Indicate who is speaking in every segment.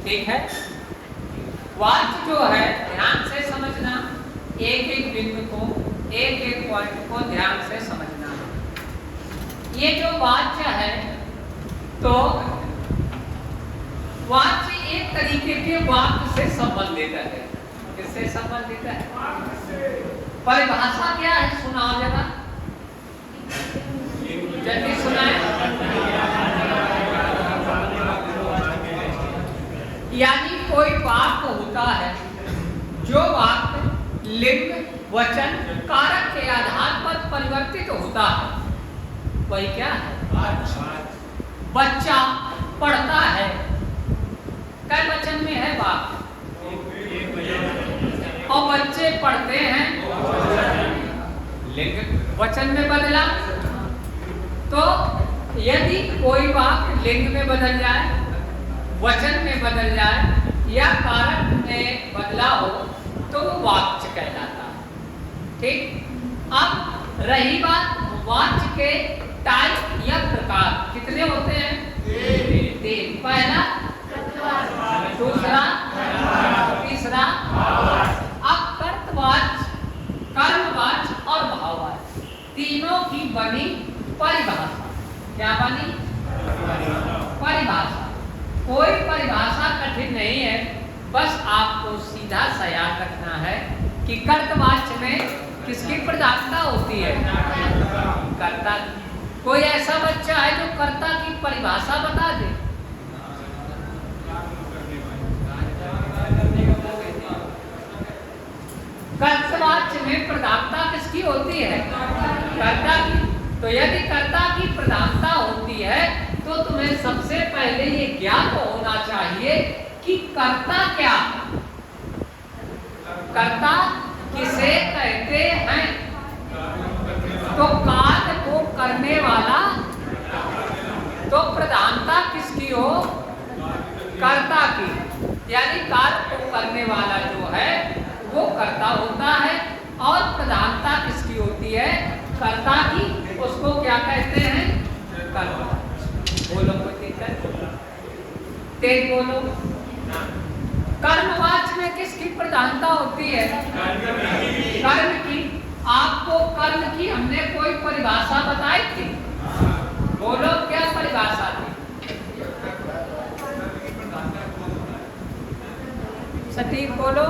Speaker 1: ठीक है। वाच्य जो है ध्यान से समझना, एक एक बिंदु को, एक एक पॉइंट को ध्यान से समझना। ये जो वाच्य है तो वाच्य एक तरीके के वाक्य से संबंधित है। किससे संबंधित है? परिभाषा क्या है सुनाओ जरा, जल्दी सुनाए। यानी कोई वाक्य होता है जो वाक्य लिंग वचन कारक के आधार पर परिवर्तित होता है, वही क्या है? बच्चा पढ़ता है, कई वचन में है वाक्य, और बच्चे पढ़ते हैं लिंग वचन में बदला। तो यदि कोई वाक्य लिंग में बदल जाए, वचन में बदल जाए या कारक में बदला हो तो वो वाच्य कहलाता है। ठीक। अब रही बात वाच्य के टाइप या प्रकार, कितने होते हैं? तीन। पहला, दूसरा, तीसरा। अब कर्तवाच्य, कर्मवाच्य और भाववाच्य तीनों की बनी परिभाषा। क्या बनी? परिभाषा। कोई परिभाषा कठिन नहीं है, बस आपको सीधा सा याद रखना है कि कर्तवाच्य में किसकी प्रधानता होती है? कर्ता। कोई ऐसा बच्चा है जो कर्ता की परिभाषा बता दे? कर्तवाच्य में प्रधानता किसकी होती है? कर्ता की। तो यदि कर्ता की प्रधानता होती है तो तुम्हें सबसे पहले ये ज्ञात होना चाहिए कि कर्ता क्या है। कर्ता किसे कहते हैं? तो कार्य को करने वाला। तो प्रधानता किसकी हो? कर्ता की। यानी कार्य को करने वाला जो है वो कर्ता होता है, और प्रधानता किसकी होती है? कर्ता की। उसको क्या कहते हैं? कर्ता। बोलो कोई तेज बोलो। कर्मवाच्य में किसकी प्रधानता होती है? कर्म की। आपको कर्म की हमने कोई परिभाषा बताई थी? बोलो क्या परिभाषा थी? सटीक बोलो।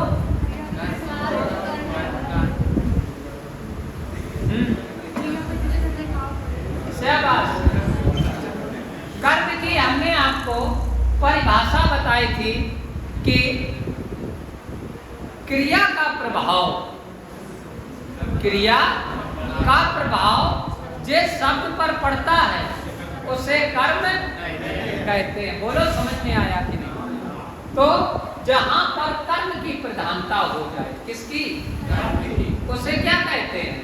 Speaker 1: शाबाश। कर्म की हमने आपको परिभाषा बताई थी कि क्रिया का प्रभाव, क्रिया का प्रभाव जिस शब्द पर पड़ता है उसे कर्म कहते हैं। बोलो समझ में आया कि नहीं? तो जहां पर कर्म की प्रधानता हो जाए, किसकी? उसे क्या कहते हैं?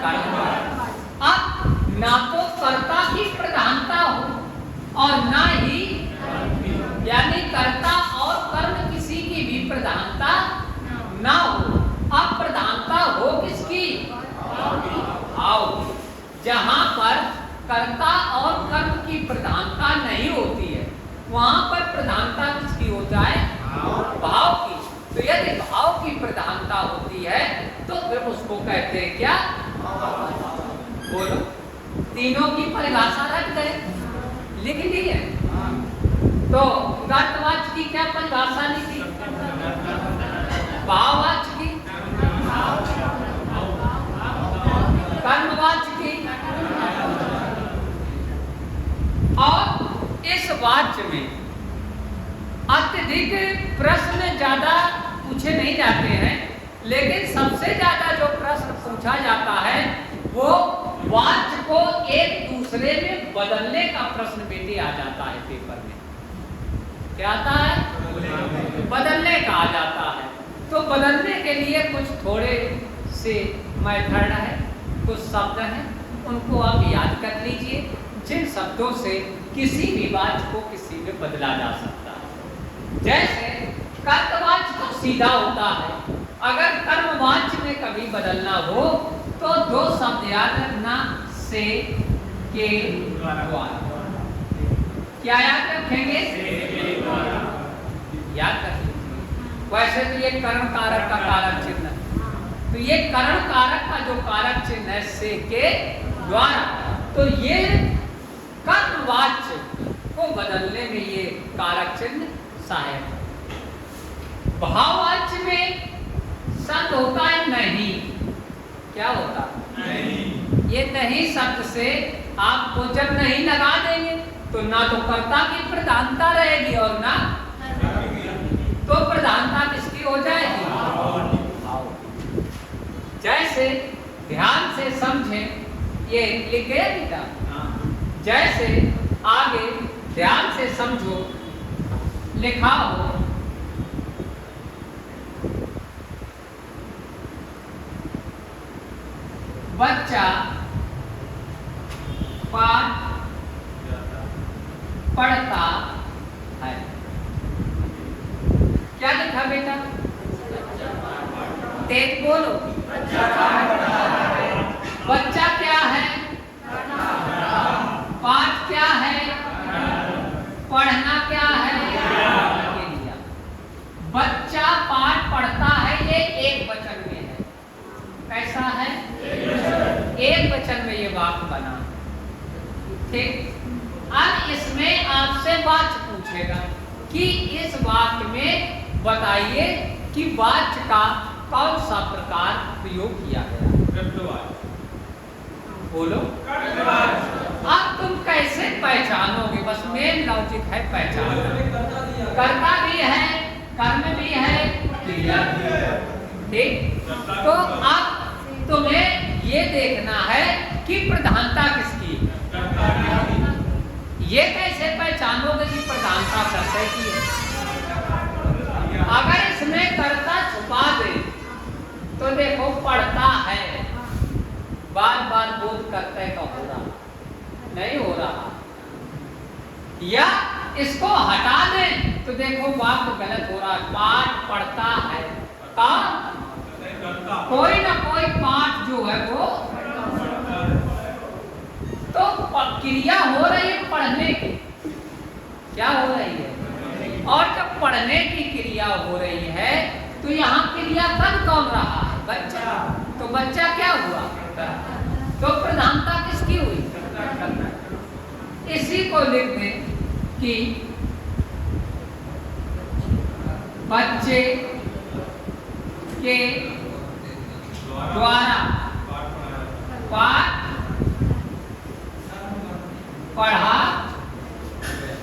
Speaker 1: कर्म। अब ना तो कर्ता की प्रधानता हो और ना ही, यानी कर्ता और कर्म किसी की भी प्रधानता ना हो। अब प्रधानता हो किसकी? आओ, जहां पर कर्ता और कर्म की प्रधानता नहीं होती है वहां पर प्रधानता किसकी हो जाए? भाव की। तो यदि भाव की प्रधानता होती है तो फिर उसको कहते हैं क्या? बोलो। तीनों की परिभाषा रख गए, लिख ली है। तो कर्तवाच्य की क्या परिभाषा लिखी? भाववाच्य की, कर्मवाच्य की। और इस वाच्य में अत्यधिक प्रश्न ज्यादा पूछे नहीं जाते हैं, लेकिन सबसे ज्यादा जो प्रश्न पूछा जाता है वो वाच्य को एक दूसरे में बदलने का प्रश्न बेटे आ जाता है पेपर में। क्या आता है? बदलने का आ जाता है। तो बदलने के लिए कुछ थोड़े से मेथड है, कुछ शब्द हैं, उनको आप याद कर लीजिए, जिन शब्दों से किसी भी वाच्य को किसी में बदला जा सकता है। जैसे कर्तवाच्य तो सीधा होता है, अगर कर्मवाच्य में कभी बदलना हो तो दो शब्द याद रखना, से, के, द्वारा। क्या याद रखेंगे? ये करण कारक का कारक चिन्ह है। तो ये करण कारक का जो कारक चिन्ह है से के द्वारा, तो ये कर्मवाच्य को बदलने में ये कारक चिन्ह सहायक है। भाववाच्य में शब्द होता है नहीं। क्या होता है? नहीं। ये नहीं शब्द से आपको जब नहीं लगा देंगे तो ना तो कर्ता की प्रधानता रहेगी और ना तो प्रधानता किसकी हो जाएगी? जैसे ध्यान से समझे, ये लिख गया बेटा। जैसे आगे ध्यान से समझो, लिखा हो बच्चा पाठ पढ़ता है। क्या लिखा बेटा? तेज बोलो। बच्चा क्या है? पाठ क्या है? पढ़ना क्या है? बच्चा पाठ पढ़ता है, ये एक वचन में है। कैसा है? एक वचन में ये वाक्य बना। ठीक। अब इसमें आपसे वाच्य पूछेगा कि इस वाक्य में बताइए कि वाच्य का कौन सा प्रकार प्रयोग किया गया। बोलो। अब तुम कैसे पहचानोगे? बस मेन लॉजिक है पहचान। कर्ता भी है, कर्म भी है, क्रिया भी है। ठीक। तो अब तुम्हें ये देखना है कि प्रधानता किसकी। ये कैसे पहचानोगे कि प्रधानता कर्ता की है? अगर इसमें कर्ता छुपा दे तो देखो पढ़ता है, बार बार बोध करते का हो रहा नहीं हो रहा, या इसको हटा दे तो देखो वाक्य गलत हो रहा है। पाठ पढ़ता है का कोई ना कोई पाठ जो है वो तो क्रिया हो रही है पढ़ने की। क्या हो रही है? और जब पढ़ने की क्रिया हो रही है तो यहाँ क्रिया कब कौन रहा है? बच्चा। तो बच्चा क्या हुआ? तो प्रधानता किसकी हुई? इसी को लिख दें कि बच्चे के द्वारा पाठ पढ़ा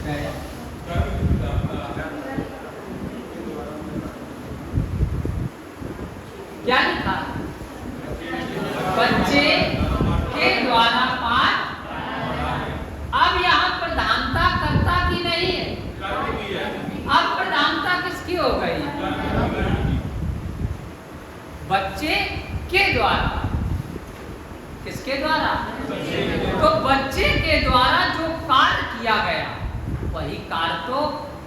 Speaker 1: गया। क्या लिखा? बच्चे के द्वारा पाठ। अब यहाँ प्रधानता कर्ता की नहीं है, अब प्रधानता किसकी हो गई? बच्चे के द्वारा। किसके द्वारा? तो बच्चे के द्वारा जो कार्य किया गया वही कार्य, तो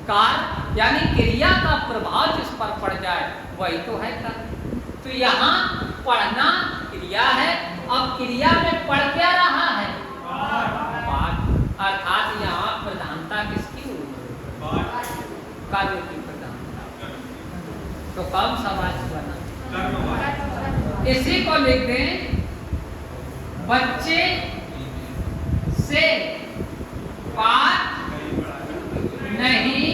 Speaker 1: कार्य यानी क्रिया का प्रभाव जिस पर पड़ जाए वही तो है कर्म। तो यहाँ पढ़ना क्रिया है। अब क्रिया में पढ़ क्या रहा है? पाठ। अर्थात यहाँ प्रधानता किसकी हुई? कार्य की प्रधानता। तो कौन सा वाक्य बना? इसी को लिख दें बच्चे से पाठ नहीं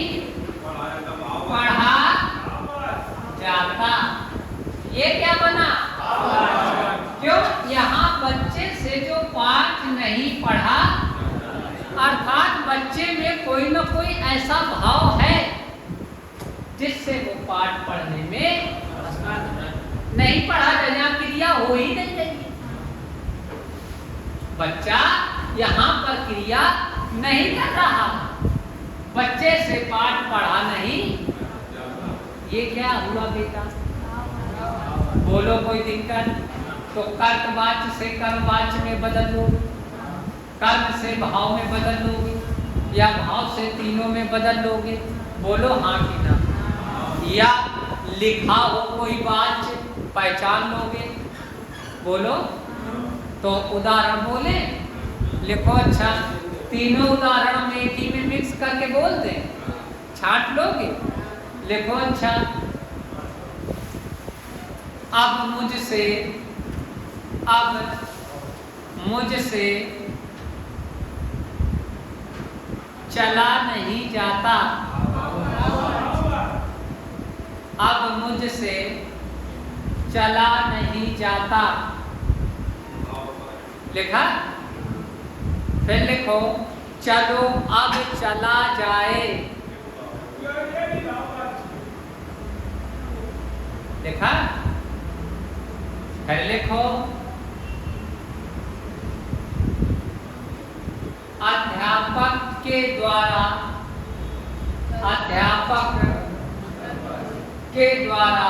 Speaker 1: पढ़ा जाता। ये क्या बना? क्यों? यहाँ बच्चे से जो पाठ नहीं पढ़ा, अर्थात बच्चे में कोई न कोई ऐसा भाव है जिससे वो पाठ पढ़ने में नहीं पढ़ा जाए, क्रिया हो ही नहीं रही। बच्चा यहाँ पर क्रिया नहीं कर रहा, बच्चे से पाठ पढ़ा नहीं। ये क्या हुआ बेटा? बोलो कोई दिक्कत? तो कर्तवाच्य से कर्मवाच्य में बदल लोगे, कर्म से भाव में बदल लोगे, या भाव से तीनों में बदल लोगे? बोलो हाँ कि ना? या लिखा हो कोई वाच्य पहचान लोगे? बोलो। तो उदाहरण बोले, लिखो। अच्छा, तीनों उदाहरण में एक ही में मिक्स करके बोल दें, छांट लोगे? लिखो। अच्छा, अब मुझसे चला नहीं जाता, अब मुझसे चला नहीं जाता। लिखा? फिर लिखो चलो अब चला जाए। लिखा? फिर लिखो अध्यापक के द्वारा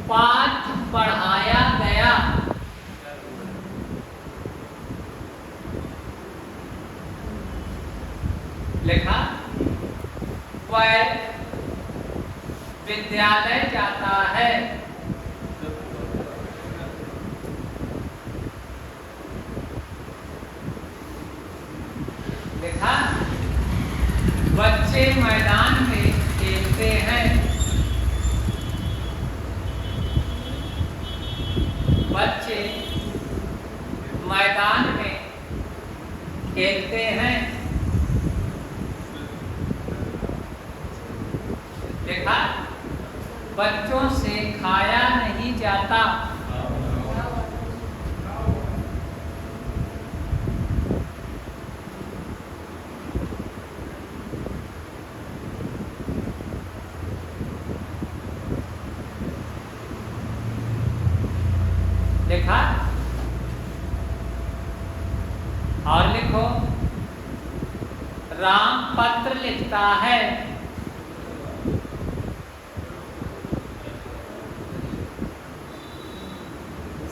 Speaker 1: पाठ पढ़ाया गया। लिखा? वह विद्यालय जाता है। लिखा? बच्चे मैदान में खेलते हैं। बच्चे मैदान में खेलते हैं। देखा? बच्चों से खाया नहीं जाता। देखा? और लिखो राम पत्र लिखता है।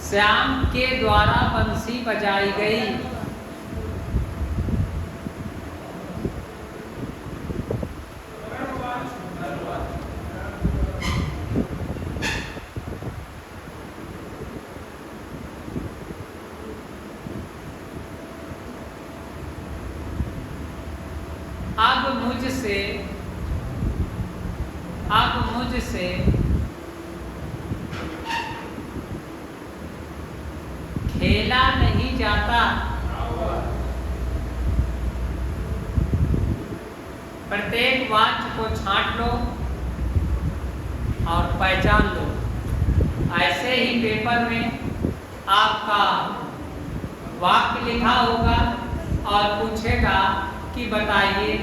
Speaker 1: श्याम के द्वारा बंसी बजाई गई। अब मुझसे खेला नहीं जाता। प्रत्येक वाक्य को छांट लो और पहचान लो। ऐसे ही पेपर में आपका वाक्य लिखा होगा और पूछेगा कि बताइए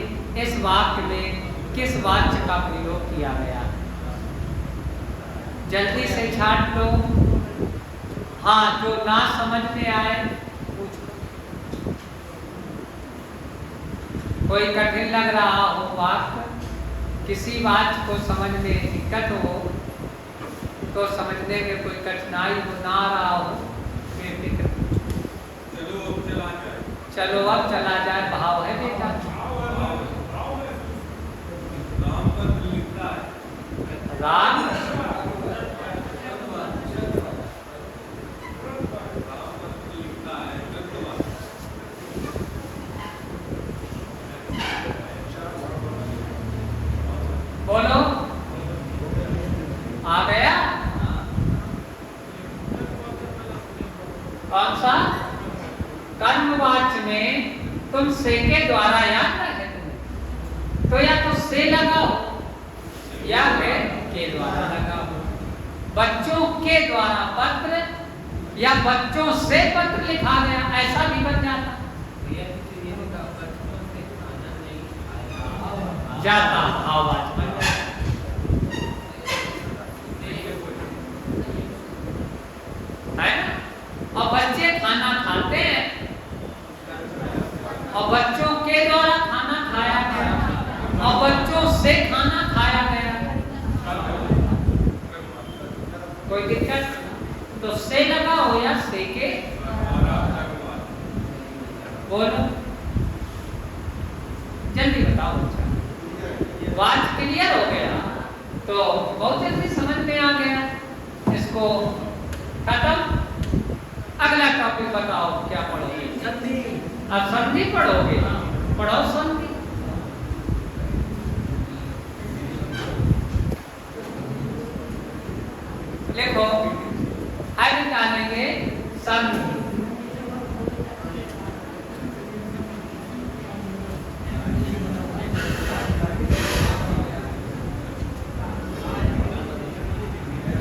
Speaker 1: इस वाक्य में किस वाक्य का प्रयोग किया गया। जल्दी से छांट लो। हाँ, जो ना समझ में आए पूछो। कोई कठिन लग रहा हो वाक्य, किसी वाक्य को समझ में दिक्कत हो, तो समझने में कोई कठिनाई हो, ना रहा हो, फिर चलो अब चला जाए भाव है बेटा। राम बोलो, आ गया? कौन सा? कर्मवाच्य में तुम से के द्वारा याद रखे तुम्हें, तो या तो से लगाओ या फिर के द्वारा लगाओ। बच्चों के द्वारा पत्र या बच्चों से पत्र लिखा गया, ऐसा भी बन जाता। जाता भाववाचक है ना। और बच्चे खाना खाते हैं और बच्चों के द्वारा खाना खाया गया और बच्चों से खाना खाया गया। कोई दिक्कत? तो से लगा हो या से के? बोलो जल्दी बताओ। बात क्लियर हो गया तो बहुत जल्दी समझ में आ गया। इसको खत्म। अगला टॉपिक बताओ क्या पढ़ोगे? संधि। अब संधि पढ़ोगे? पढ़ो संधि। देखो अब डालेंगे संधि।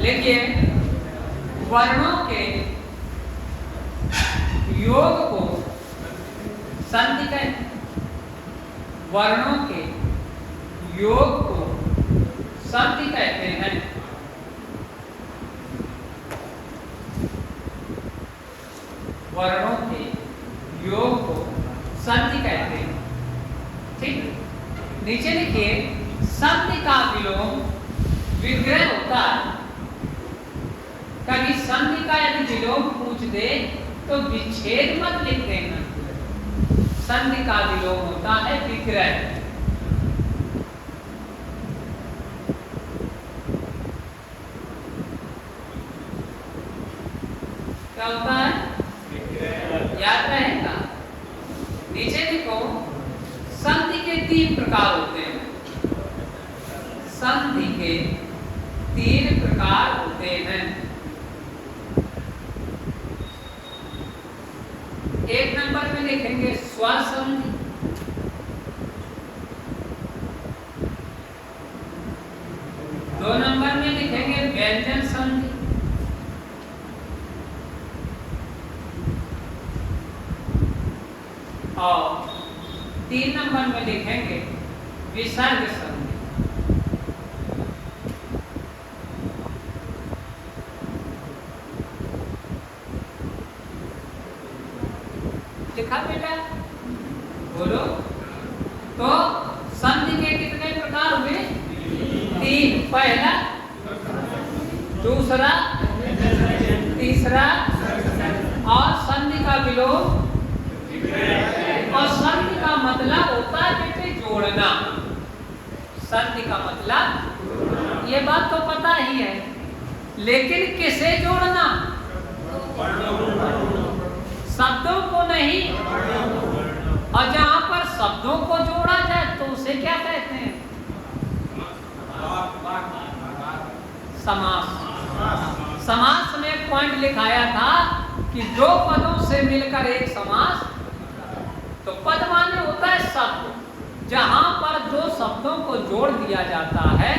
Speaker 1: देखिए वर्णों के योग को संधि कहते हैं। वर्णों के योग को संधि कहते हैं। वर्णों के योग को संधि कहते हैं। ठीक, नीचे लिखिए संधि का विलोम विग्रह होता है। कभी संधि का यदि विलोम पूछ दे तो विच्छेद मत लिख देना। संधि का विलोम होता है विग्रह। क्या होता है? याद रहेगा। नीचे लिखो संधि के 3 प्रकार होते हैं। संधि के 3 प्रकार होते हैं। एक नंबर में लिखेंगे स्वर संधि, दो नंबर में लिखेंगे व्यंजन संधि, और 3 नंबर में लिखेंगे विसर्ग संधि। लिखा बेटा? बोलो। तो संधि के कितने प्रकार हुए? 3। पहला, दूसरा, तीसरा, और संधि का विलोम। और संधि का मतलब होता है बेटे जोड़ना। संधि का मतलब ये बात तो पता ही है, लेकिन किसे जोड़ना? शब्दों को नहीं। और जहां पर शब्दों को जोड़ा जाए तो उसे क्या कहते हैं? समास। समास में एक पॉइंट लिखाया था कि 2 पदों से मिलकर एक समास। तो पद माने होता है शब्द। जहां पर 2 शब्दों को जोड़ दिया जाता है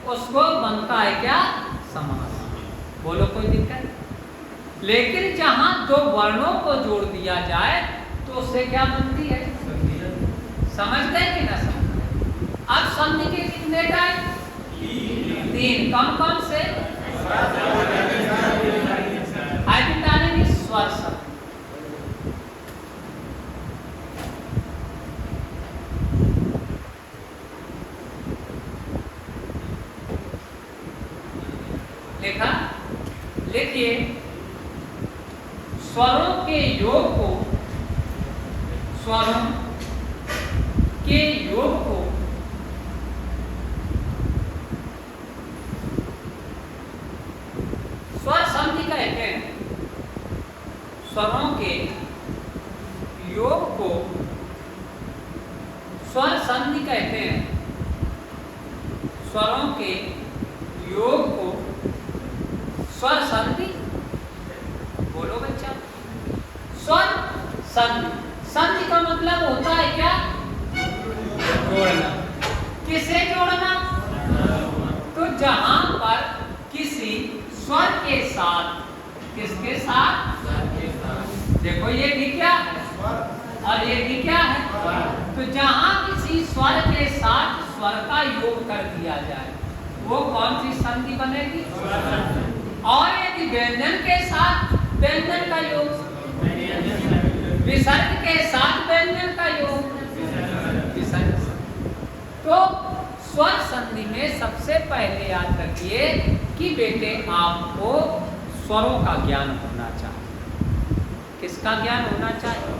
Speaker 1: उसको बनता है क्या? समास। बोलो कोई दिक्कत? लेकिन जहां 2 वर्णों को जोड़ दिया जाए तो उससे क्या बनती है? समझते हैं कि ना समझते? अब संधि के कितने टाइप? 3। कौन कौन से? आगे डालेंगे स्वर संधि। लिखा? लिखिए स्वरों के योग को, स्वरों के योग को स्वर संधि कहते हैं। स्वरों के योग को स्वर संधि कहते हैं। स्वरों के योग को स्वर संधि। बोलो बच्चा। स्वर संधि। संधि का मतलब होता है क्या? जोड़ना। किसे जोड़ना? तो जहां पर किसी स्वर के साथ, किसके साथ? देखो ये भी क्या है और ये भी क्या है? तो जहां किसी स्वर के साथ स्वर का योग कर दिया जाए वो कौन सी संधि बनेगी? और यदि व्यंजन के साथ व्यंजन का योग, विसर्ग के साथ व्यंजन का योग, विसर्ग। तो स्वर संधि में सबसे पहले याद रखिए कि बेटे आपको स्वरों का ज्ञान होना चाहिए। किसका ज्ञान होना चाहिए?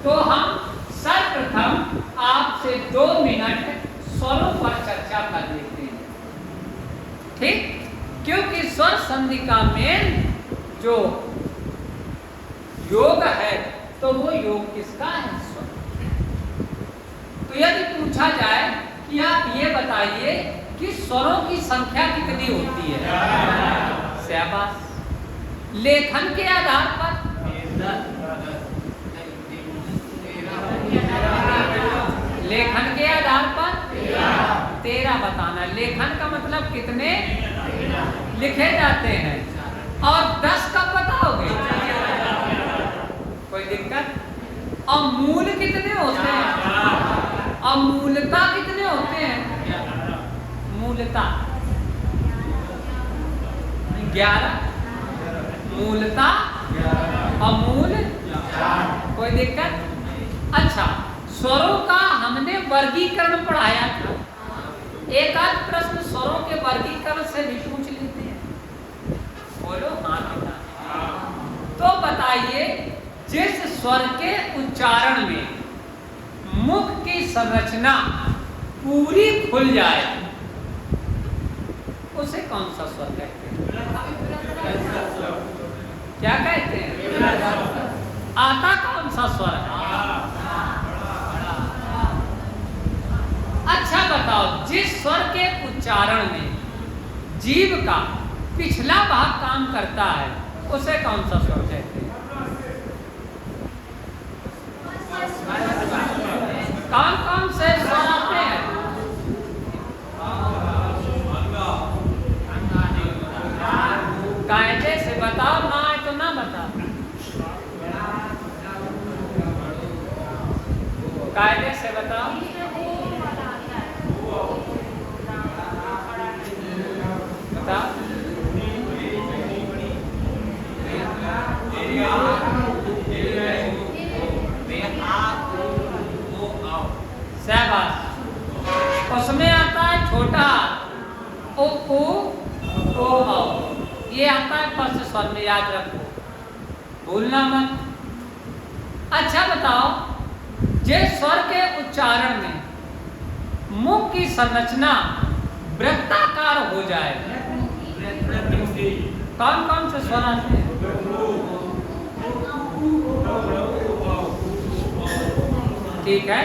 Speaker 1: तो हम सर्वप्रथम आपसे 2 मिनट स्वरों पर चर्चा कर लेते हैं। ठीक? क्योंकि स्वर संधि का मेन जो योग है तो वो योग किसका है? स्वर। तो यदि पूछा जाए कि आप ये बताइए कि स्वरों की संख्या कितनी होती है? शाबाश। लेखन के आधार पर लेखन के आधार पर 13 बताना। लेखन का मतलब कितने लिखे जाते हैं, और 10 कब बताओगे? कोई दिक्कत? और मूल कितने होते हैं, और मूलता कितने होते हैं? मूलता 11, मूलता और मूल। कोई दिक्कत? अच्छा, स्वरों का हमने वर्गीकरण पढ़ाया था। एक आध प्रश्न स्वरों के वर्गीकरण से भी पूछ लेते हैं। बोलो हाँ बेटा। तो बताइए, जिस स्वर के उच्चारण में मुख की संरचना पूरी खुल जाए उसे कौन सा स्वर कहते हैं? क्या कहते हैं? आता कौन सा स्वर है? अच्छा बताओ, जिस स्वर के उच्चारण में जीभ का पिछला भाग काम करता है उसे कौन सा स्वर कहते हैं? कौन कौन से स्वर आते हैं? कायदे से बताओ, ना है तो ना बताओ। कायदे से बताओ। बताओ। शाबाश। उसमें आता है छोटा ओ ओ। ये आता है फर्स्ट स्वर में, याद रखो, भूलना मत। अच्छा बताओ, जिस स्वर के उच्चारण में मुख की संरचना वृत्ताकार हो जाए, कौन कौन से स्वर आते हैं? ठीक है,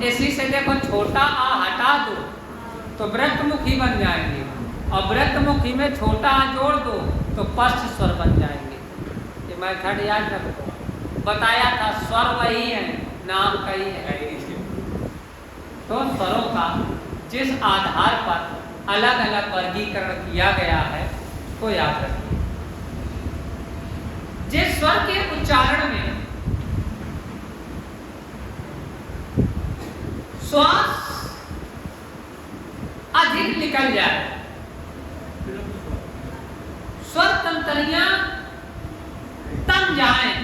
Speaker 1: इसी से देखो, छोटा आ हटा दो तो वृत्तमुखी बन जाएंगे, और वृत्तमुखी में छोटा आ जोड़ दो तो स्पष्ट स्वर बन जाएंगे। ये मेथड याद रखो। बताया था स्वर वही है, नाम कई है। तो स्वरों का जिस आधार पर अलग अलग वर्गीकरण किया गया है तो याद रखिए। जिस स्वर के उच्चारण में श्वास अधिक निकल जाए, स्वर तंत्रियां तन जाएं,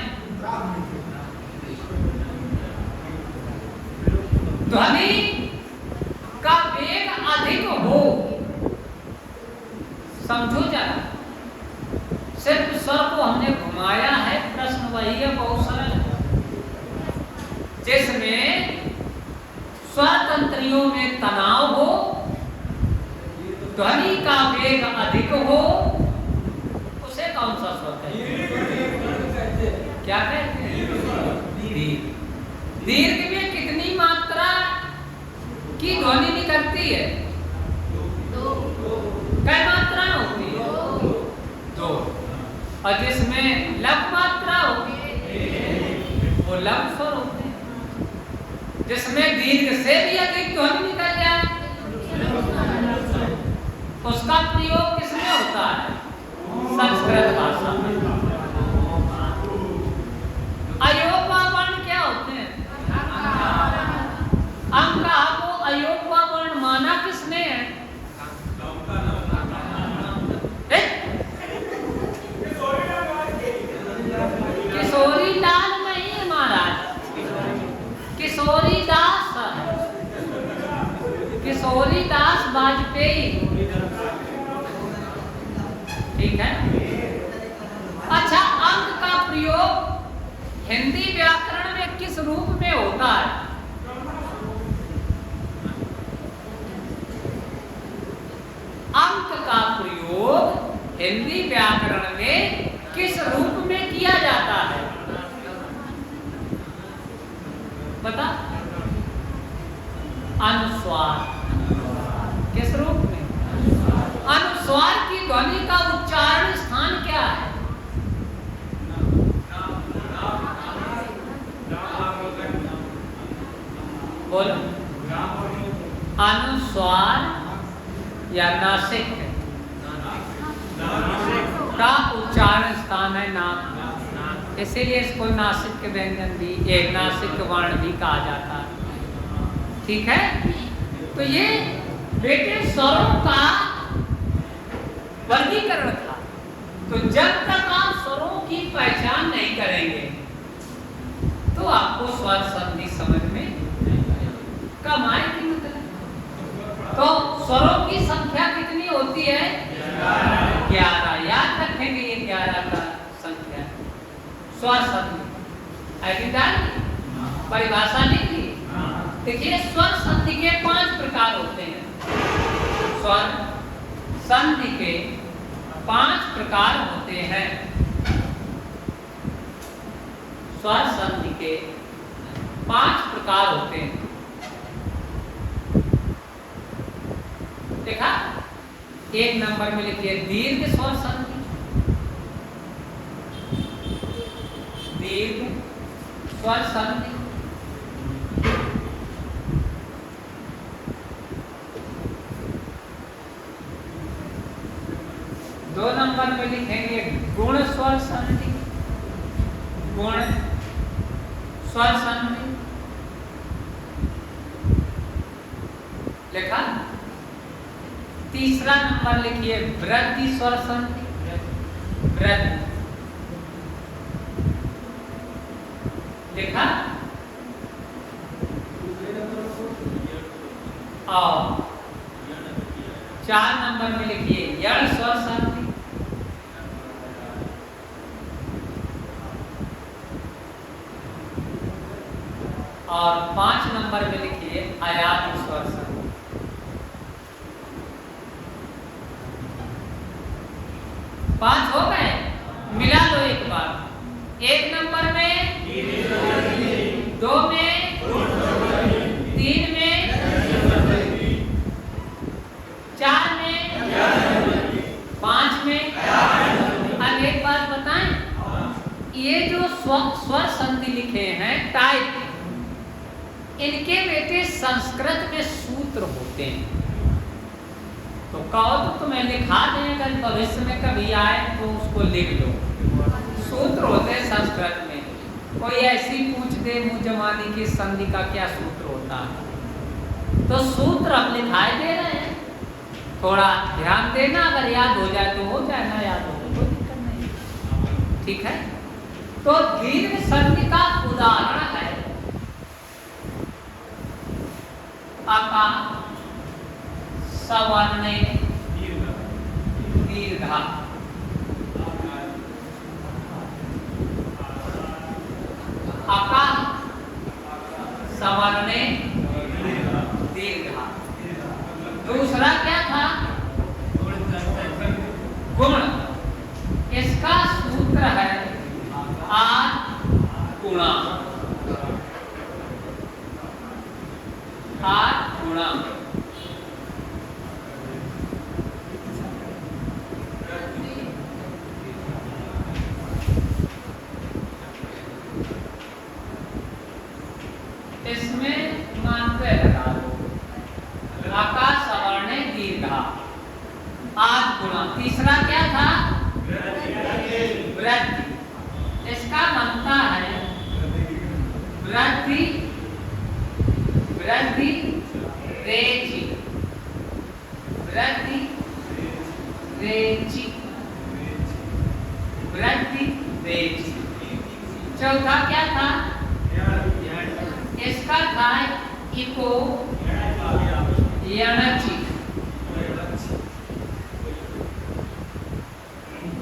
Speaker 1: ध्वनि का वेग अधिक हो, समझो जरा। सिर्फ स्वर को हमने घुमाया है, प्रश्न वही है, बहुत सरल, जिसमें स्वर तंत्रियों में तनाव हो, ध्वनि का वेग अधिक हो, उसे कौन सा स्वर कहते हैं? क्या कहते हैं? दीर्घ। दीर्घ में कितनी मात्रा की ध्वनि निकलती है? कई मात्रा होती है? 2। और जिसमें लघु मात्रा होती है वो लघु स्वर होते हैं। जिसमें दीर्घ से भी अधिक ध्वनि निकल जाए उसका प्रयोग किसमें होता है? संस्कृत भाषा में। अयोग्य वर्ण क्या होते हैं? अंका को अयोग्य वर्ण माना किसने है? किशोरी लाल नहीं है महाराज, किशोरी दास, किशोरी दास वाजपेयी। ठीक है। अच्छा, अंक का प्रयोग हिंदी व्याकरण में किस रूप में होता है? अंक का प्रयोग हिंदी व्याकरण में किस रूप में किया जाता है? बता। अनुस्वार। किस रूप में? अनुस्वार की ध्वनि का उच्चारण स्थान स्वर या नासिक का उच्चारण स्थान है नाक, इसीलिए इसको नासिक के व्यंजन भी, एक नासिक वर्ण भी कहा जाता है। ठीक है, तो ये बेटे स्वरों का वर्गीकरण था। तो जब तक आप स्वरों की पहचान नहीं करेंगे तो आपको स्वर संधि समझ में कम आएगी। तो स्वरों की संख्या कितनी होती है? 11। याद रखेंगे ये 11 का संख्या स्वर संधि। परिभाषा लिख ली। देखिए स्वर संधि के 5 प्रकार होते हैं। स्वर संधि के 5 प्रकार होते हैं। स्वर संधि के 5 प्रकार होते हैं। देखा, 1 नंबर में लिखिए दीर्घ स्वर संधि। दीर्घ स्वर संधि। दो नंबर में लिखेंगे गुण स्वर संधि। गुण स्वर संधि लिखा। तीसरा नंबर लिखिए वृद्धि स्वर संधि। वृद्धि लिखा। और 4 नंबर में लिखिए यण स्वर संधि। और 5 नंबर में लिखिए आयात स्वर संधि। पांच हो गए, मिला लो एक बार। 1 नंबर में, 2 में, 3 में, 4 में, 5 में। अब एक बात बताएं, ये जो स्वर संधि लिखे हैं टाइप, इनके बेटे संस्कृत में सूत्र होते हैं। तो कहो तो तुम्हें लिखा दें, अगर भविष्य में कभी आए तो उसको लिख लो। सूत्र होते हैं संस्कृत में। कोई ऐसी पूछ दे मुँह जमानी की संधि का क्या सूत्र होता है, तो सूत्र हम लिखाए दे रहे हैं। थोड़ा ध्यान देना, अगर याद हो जाए तो हो जाए, ना याद हो तो दिक्कत नहीं। ठीक है, तो दीर्घ संधि का उदाहरण है अका सवर्णे दीर्घा। अका सवर्णे दीर्घा। दूसरा क्या था? गुण। इसका सूत्र है आ गुणा। आ गुणा। इसमें मानते लगा दो। आकाश सवर्णे दीर्घा, आठ गुणा। तीसरा क्या था? वृद्धि। इसका बनता है वृद्धि, वृद्धि रेची, वृद्धि रेची, वृद्धि रेची। चौथा क्या था? इसका था इको यणची।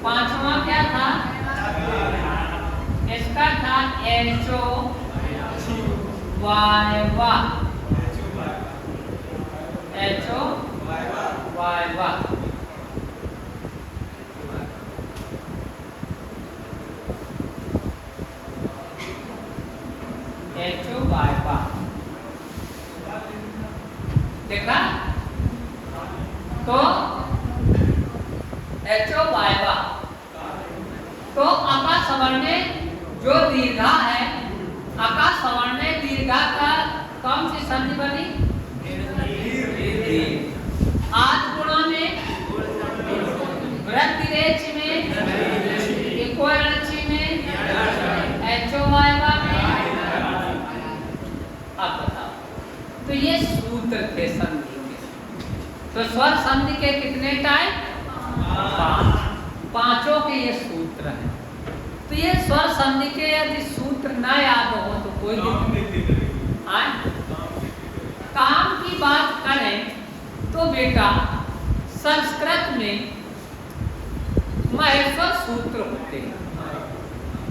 Speaker 1: पांचवा क्या था? इसका था एचो वाय वा, एचो वाय वा। एचो वाय वा। देखा? तो एचो वाय वा। तो अका सवर्णे जो दीर्घा है, अका सवर्णे दीर्घा का कौन सी संधि बनी? तो स्वर संधि के कितने टाइप? 5। पांचों के ये सूत्र हैं। तो ये स्वर संधि के यदि सूत्र न याद हो तो कोई दिक्कत नहीं। काम की बात करें तो बेटा संस्कृत में महेश्वर सूत्र होते हैं।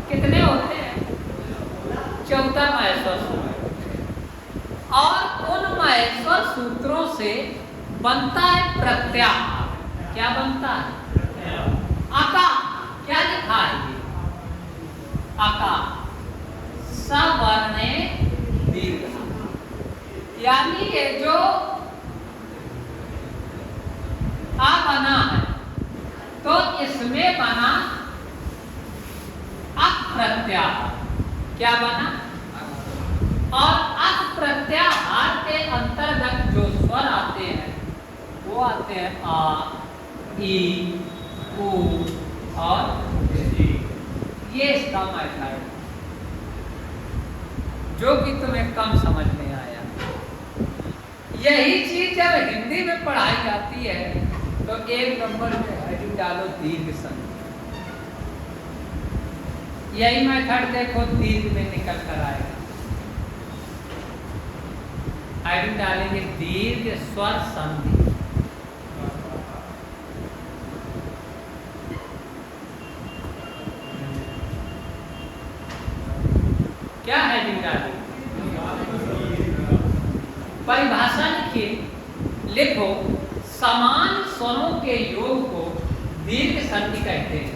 Speaker 1: कितने होते हैं? 14 महेश्वर सूत्र। और उन महेश्वर सूत्रों से बनता है प्रत्याहार। क्या बनता है? अका। क्या लिखा है ये? अका सवर्णे दीर्घ। यानी ये जो आ बना है तो इसमें बना अप्रत्याहार। क्या बना? और अप्रत्याहार के अंतर्गत जो स्वर आते हैं वो आते हैं आ, ई, उ और ई। ये इसका मतलब है जो कि तुम्हें कम समझ में आया। यही चीज जब हिंदी में पढ़ाई जाती है तो 1 नंबर में हेडिंग डालो दीर्घ संधि। यही मेथड देखो दीर्घ में निकल कर आएगा। हेडिंग डालेंगे दीर्घ स्वर संधि। क्या हेडिंग डालेंगे? परिभाषा लिखिए। लिखो समान स्वरों के योग को दीर्घ संधि कहते हैं।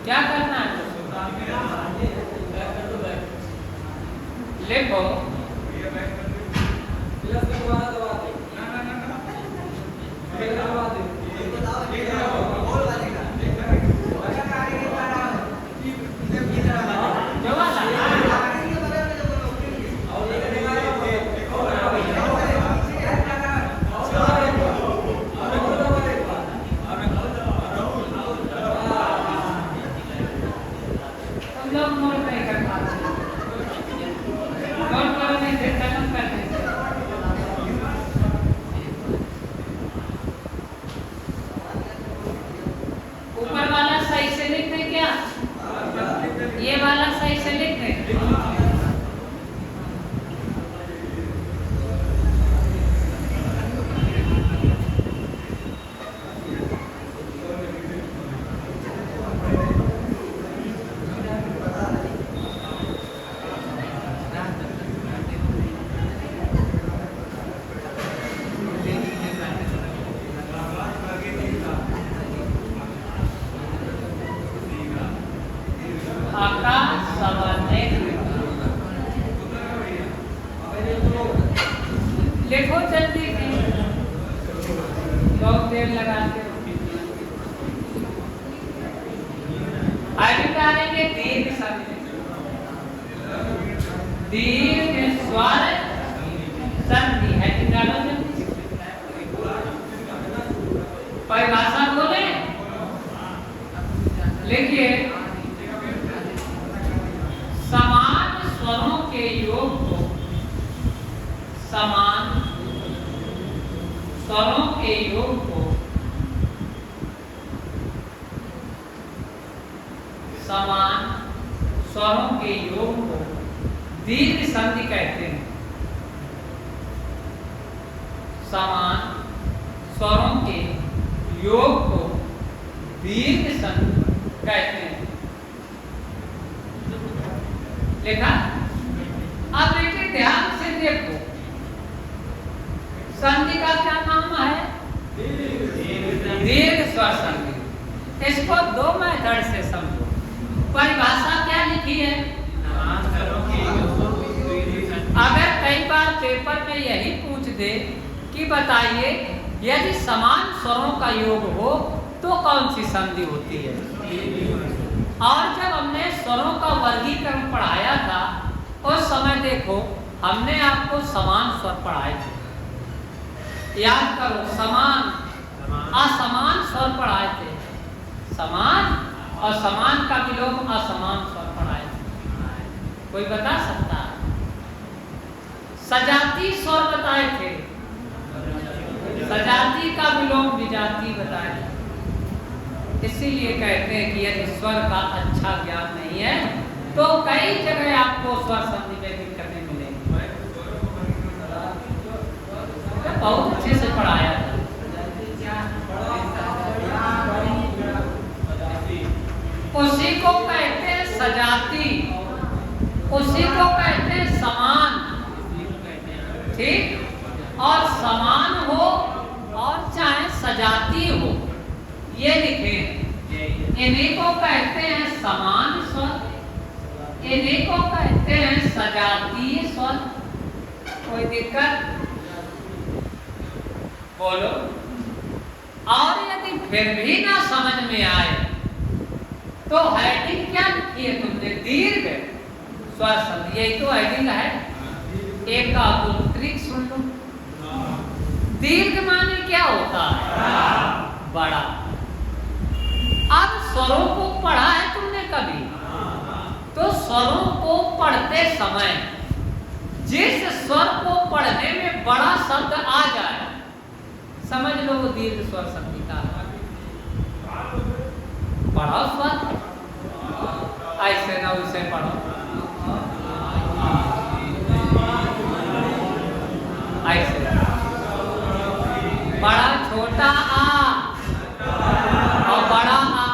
Speaker 1: क्या करना है? लिखो लिखो जल्दी बहुत देर लगाते हो। आगे डालेंगे दीर्घ संधि। दीर्घ स्वर संधि है कि डालो जल्दी। परिभाषा बोले लिखिए समान स्वरों के योग को समान स्वरों के योग को समान स्वरों के योग को दीर्घ संधि कहते हैं। समान स्वरों के योग को दीर्घ संधि कहते हैं। लिखा? अब बेटे ध्यान से देखो संधि का क्या नाम है? दीर्घ स्वर संधि। इसको 2 मेथड से समझो। परिभाषा क्या लिखी है? अगर कई बार पेपर में यही पूछ दे कि बताइए यदि समान स्वरों का योग हो तो कौन सी संधि होती है? और जब हमने स्वरों का वर्गीकरण पढ़ाया था उस समय देखो हमने आपको समान स्वर पढ़ाए थे। याद करो समान असमान स्वर पढ़ाए थे। समान और समान का विलोम असमान स्वर पढ़ाए थे। कोई बता सकता है? सजाती स्वर बताए जाति का विलोम विजाति बताए। इसीलिए कहते हैं कि यदि स्वर का अच्छा ज्ञान नहीं है तो कई जगह आपको स्वर संधि में दिक्कतें मिलेंगी। बहुत अच्छे से पढ़ाया था। उसी को कहते हैं सजाती, उसी को कहते हैं समान। ठीक, और समान हो और चाहे सजाती हो, ये लिखे। इन्हीं को कहते हैं समान स्वर, इन्हीं को कहते हैं सजातीय स्वर। कोई दिक्कत? बोलो। और यदि फिर भी ना समझ में आए तो हेडिंग क्या लिखी है तुमने? दीर्घ स्वर संधि, यही तो हेडिंग है। एक का ट्रिक सुन लो। दीर्घ माने क्या होता है? बड़ा। अब स्वरों को पढ़ा है तुमने कभी? तो स्वरों को पढ़ते समय जिस स्वर को पढ़ने में बड़ा शब्द आ जाए, समझ लो वो दीर्घ स्वर संधि का पढ़ो स्वर। ऐसे ना उसे पढ़ो, ऐसे बड़ा छोटा आ और बड़ा आ,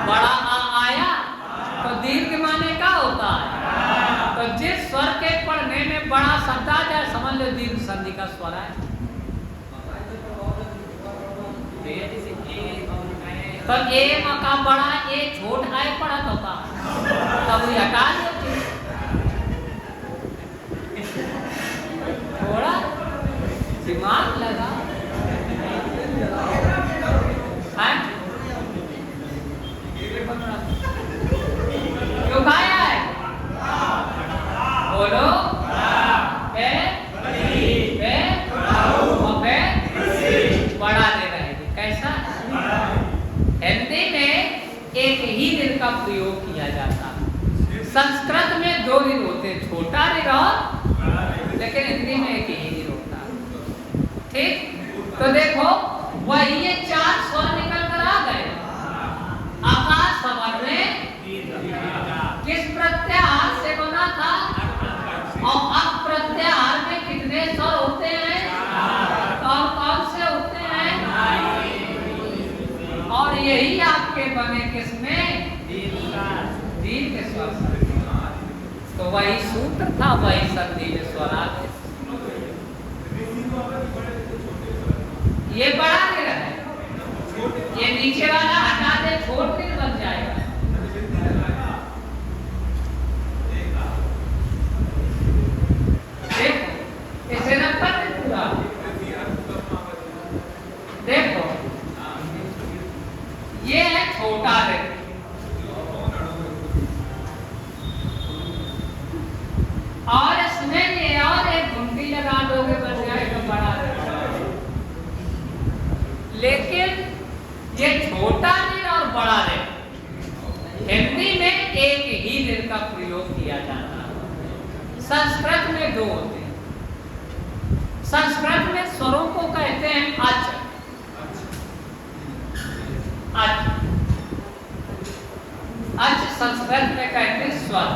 Speaker 1: बड़ा आ आया तो दीर्घ माने क्या होता है? तो जिस स्वर के पढ़ने में बड़ा शब्द आ जाए समझ लो दीर्घ संधि का स्वर है। तो ए का बड़ा ए छोट आए पड़ा तो का तब ये हटा दो। थोड़ा दिमाग लगा है। क्यों खाया है? बोलो। बड़ा दे रहे थे। कैसा? हिंदी में एक ही ऋण का प्रयोग किया जाता है। संस्कृत में दो ऋण होते हैं, छोटा ऋण और, लेकिन हिंदी में एक ही ऋण होता है। ठीक, तो देखो वही ये चार स्वर निकल कर आ गए। आकाश स्वर में किस प्रत्याहार से बना था? और अब प्रत्याहार में कितने स्वर होते हैं? कौन कौन से होते हैं? और यही आपके बने किसमें? दीर्घ स्वर। तो वही सूत्र था, वही संधि में स्वर आ गए। ये बड़ा ऋण है, ये नीचे वाला हटा दे, छोट ऋण बन जाएगा। देखो इसे न पढ़ पूरा। देखो ये है छोटा ऋण, और इसमें ये और एक घुंटी लगा दोगे बन जाएगा बड़ा ऋण। लेकिन ये छोटा ऋण और बड़ा ऋण हिंदी में एक ही ऋण का प्रयोग किया जाता है। संस्कृत में दो होते हैं। संस्कृत में स्वरों को कहते हैं अच। अच, अच संस्कृत में कहते हैं स्वर।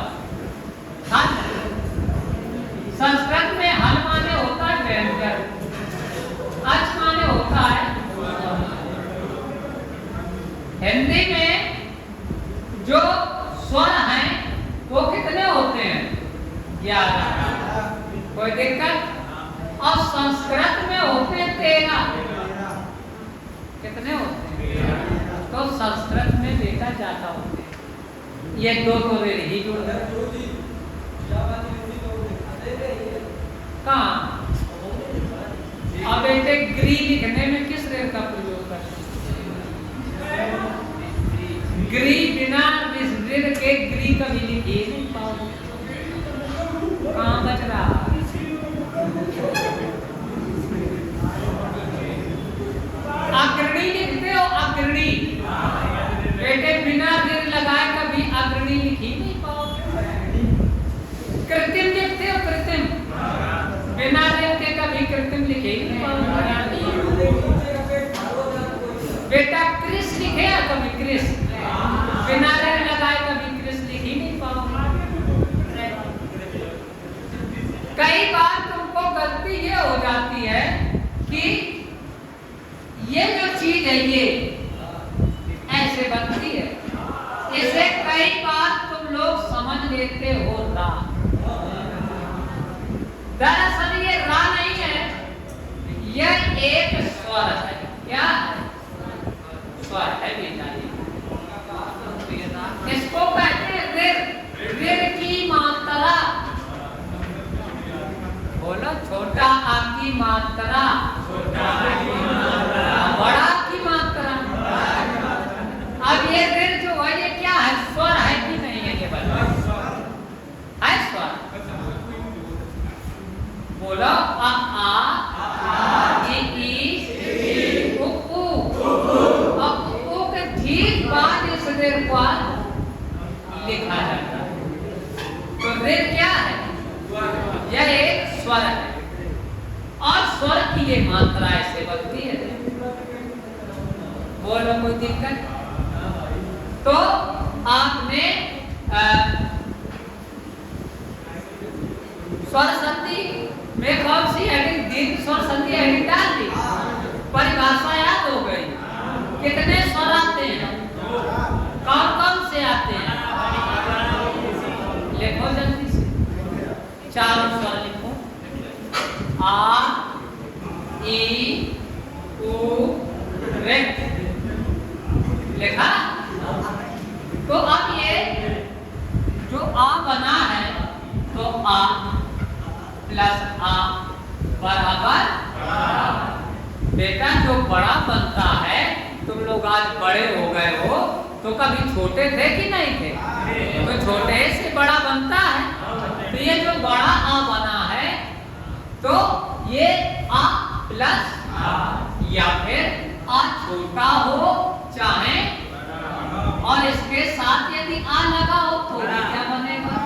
Speaker 1: संस्कृत में हल माने होता है व्यंजन, अच माने होता है। हिंदी में जो स्वर हैं वो कितने होते हैं? 11। कोई दिक्कत? और संस्कृत में होते हैं 13। कितने होते हैं? तो संस्कृत में बेटा ज्यादा होते हैं। ये दो तो ऋण ही जुड़ गए। कहाँ? अब बेटे ग्री लिखने में किस ऋण का प्रयोग करते हैं? ग्री बिना ऋण के ग्री कभी लिखे नहीं पाओगे। कहाँ बच रहा? अग्रणी लिखते हो, अग्रणी। बेटे बिना ऋण लगाए कभी अग्रणी लिखी नहीं पाओगे। कृत्रिम लिखते हो, कृत्रिम। बिना ऋण के कभी कृत्रिम लिखे ही नहीं पाओगे। बेटा क्रिस लिखे या कभी क्रिस बिना रे लगाए कभी क्रिस लिख ही नहीं पाओगे। कई बार तुमको गलती ये हो जाती है कि ये जो चीज है ये ऐसे बनती है, इसे कई बार तुम लोग समझ लेते हो रा। दरअसल ये रा नहीं है, यह एक स्वर है। क्या है? स्वर है बेटा। इसको कहते हैं ऋ। ऋ की मात्रा। बोलो छोटा आ की मात्रा, बड़ा की मात्रा। अब ये ऋ जो है ये क्या है? स्वर है कि नहीं है? ये बताओ। है स्वर? बोलो आ ई उ ऊ के ठीक बाद इस ऋ पर लिखा जाता है। तो ऋ क्या है? यह एक स्वर है और स्वर की ये मात्रा ऐसे बनती है। बोलो कोई दिक्कत? तो आपने स्वर संधि में कौन सी हेडिंग दी? स्वर संधि हेडिंग डाल दी, परिभाषा याद हो गई। कितने स्वर आते हैं? कौन कौन से आते हैं? लिखो जल्दी से, चारों स्वर लिखो। आ ई उ ऋ। लिखा? तो अब ये जो आ बना है तो आ प्लस आ बराबर बेटा जो बड़ा बनता है, तुम लोग आज बड़े हो गए हो तो कभी छोटे थे कि नहीं थे? तो छोटे से बड़ा बनता है। तो ये जो बड़ा आ बना है तो ये आ प्लस या फिर आ छोटा हो चाहे और इसके साथ यदि आ लगा हो तो क्या बनेगा?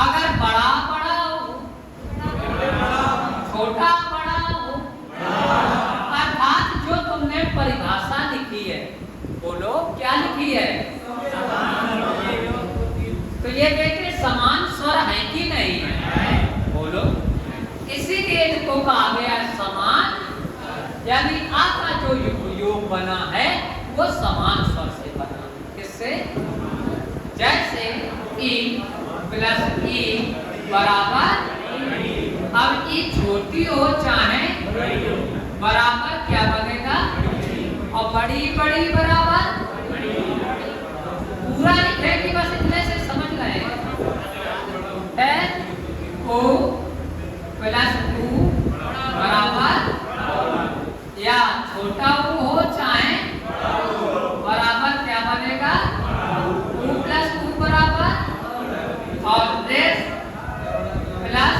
Speaker 1: अगर बड़ा बड़ा हो, छोटा बड़ा हो, अर्थात जो तुमने परिभाषा लिखी है, बोलो क्या लिखी है? तो ये बेटे समान स्वर है कि नहीं है? बोलो। इसीलिए इनको कहा गया समान, यानी आ का जो योग बना है वो समान स्वर से बना। किससे? जैसे ई प्लस ई बराबर, अब ई छोटी हो चाहे बराबर क्या बनेगा? और बड़ी बड़ी बराबर पूरा लिखे कि बस इतने से समझ रहे हैं? ओ प्लस ऊ बराबर या छोटा ऊ हो चाहे बराबर क्या बनेगा? ऊ प्लस ऊ बराबर और ऋ प्लस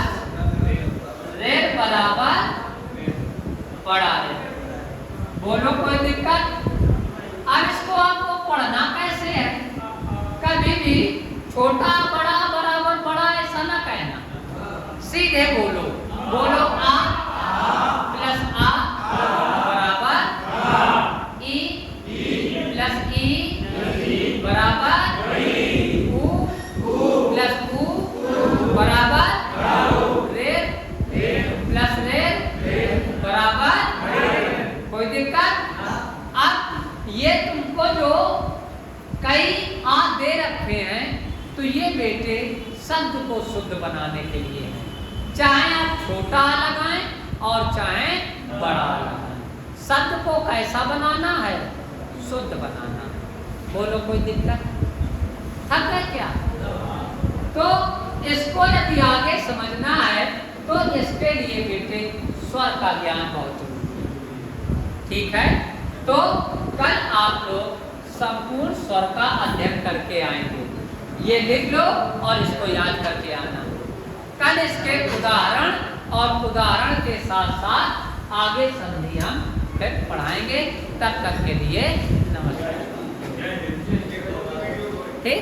Speaker 1: ऋ बराबर बड़ा ऋ। बोलो कोई दिक्कत? अब इसको आपको पढ़ना कैसे है? कभी भी छोटा बड़ा बराबर बड़ा ऐसा ना कहना, सीधे बोलो। बोलो आ प्लस आ बराबर ई प्लस ई बराबर ऊ प्लस ऊ बराबर ऋ प्लस ऋ बराबर। कोई दिक्कत? अब ये तुमको जो कई आ दे रखे हैं तो ये बेटे शब्द को शुद्ध बनाने के लिए है। चाहे आप छोटा लगाएं और चाहे बड़ा लगाएं, शब्द को कैसा बनाना है? शुद्ध बनाना है। बोलो कोई दिक्कत? थक गए क्या? तो इसको यदि आगे समझना है तो इसके लिए बेटे स्वर का ज्ञान बहुत जरूरी है। ठीक है? तो कल आप लोग संपूर्ण स्वर का अध्ययन करके आएंगे। ये लिख लो और इसको याद करके आना। कल इसके उदाहरण और उदाहरण के साथ साथ आगे संधि हम फिर पढ़ाएंगे। तब तक के लिए नमस्कार। ठीक।